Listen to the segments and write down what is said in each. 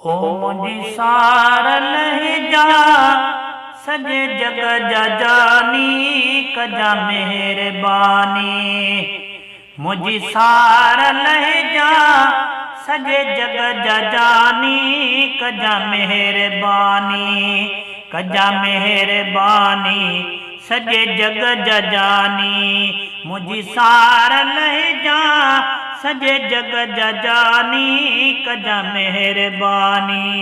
ओ मुझी सार लहजा सजे जग जा जानी कजा मेहरबानी। मुझी सार लहजा सजे जग जा जानी कजा मेहरबानी। कजा मेहरबानी सजे जग जा जानी। मुझी सार लहजा सजे जग जा जानी कजा मेहरबानी।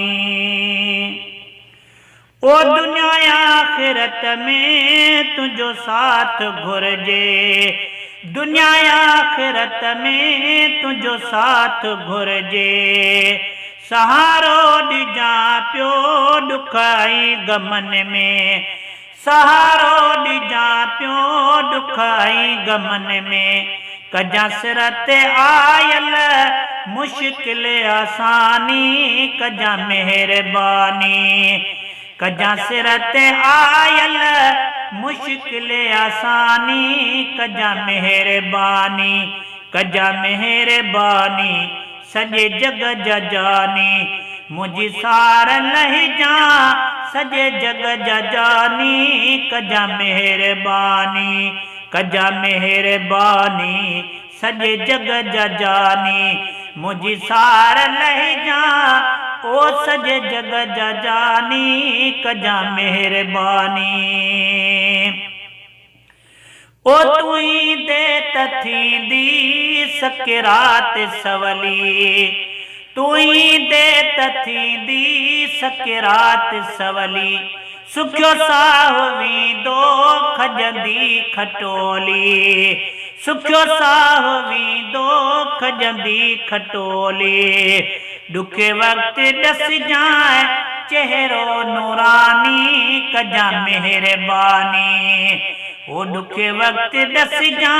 ओ दुनिया आखिरत में तुझो साथ घुरजे। दुनिया आखिरत में तुझो साथ घुरजे। सहारो ॾिजां पियो ॾुखाई गमन में। सहारो ॾिजां पियो ॾुखाई गमन में। कजा सिर ते आयल मुश्किल आसानी कजा मेहरबानी। कजा सिर ते आयल मुश्किल आसानी कजा मेहरबानी। कजा मेहरबानी सजे जग जा जानी। मुझी सार लहजा सजे जग जा जानी कजा मेहरबानी। कजा मेहरबानी सजे जग जा जानी। मुझी सार लहजा ओ सजे जग जा जानी कजा मेहरबानी। ओ तुई दे थींदी सकरात सवली। तुई दे थींदी सकरात सवली। सुखियो साह वींदो खजंदी खटोली। सुखियो साह वींदो खजंदी खटोली। ॾुखे वक्त ॾस जाए चेहरो नूरानी कजा मेहरबानी। ओ ॾुखे वक्त ॾस जा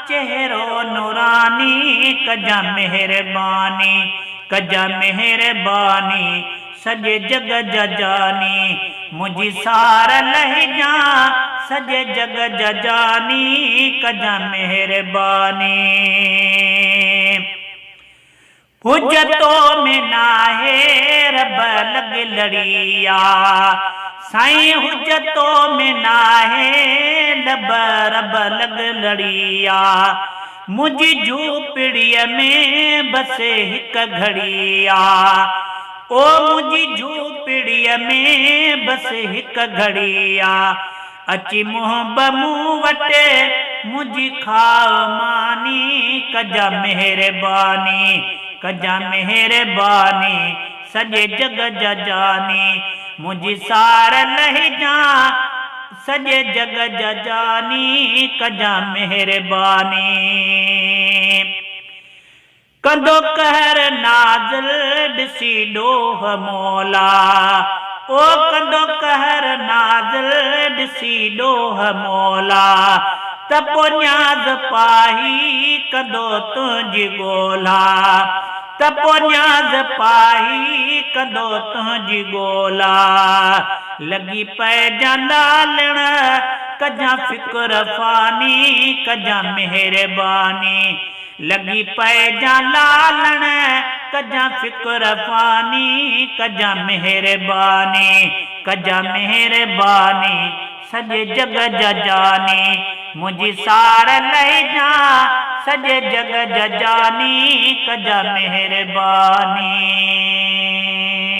चेहरो नूरानी कजा मेहरबानी। कजा मेहरबानी सजे जग जा जानी। मुझी सार लहजा सजे जग जा जानी कजा मेहरबानी। हुज्जतों में नाहे रब लग लड़िया। साईं हुज्जतों में नाहे रब लग लड़िया। मुझी झूपड़ीअ में बसे हिक घड़िया। ओ मुझी झूपड़ीअ में बसे हिक घड़िया। अची मुंह बमूं वटे मुझी खाव मानी कजा मेहरबानी। कजा मेहरबानी सजे जग जा जानी। मुझी सार लहजा सजे जग जा जानी कजा मेहरबानी। कंदो कहर नाज़िल ॾिसी ॾोह मौला। ओ कंदो कहर नाज़िल ॾिसी ॾोह मौला। त पोइ न्याज़ पाही कंदो तुंहिंजी ॻोल्हा। त पोइ न्याज़ पाही कंदो तुंहिंजी ॻोल्हा। लॻी पइजां लालण कजा फ़िक्र फ़ानी कजा मेहरबानी। लॻी पइजां लालण कजा फ़िक्र फ़ानी कजा मेहरबानी। कजा मेहरबानी सजे जग जा जानी। मुझी सार लहजा सजे जग जा जानी कजा मेहरबानी।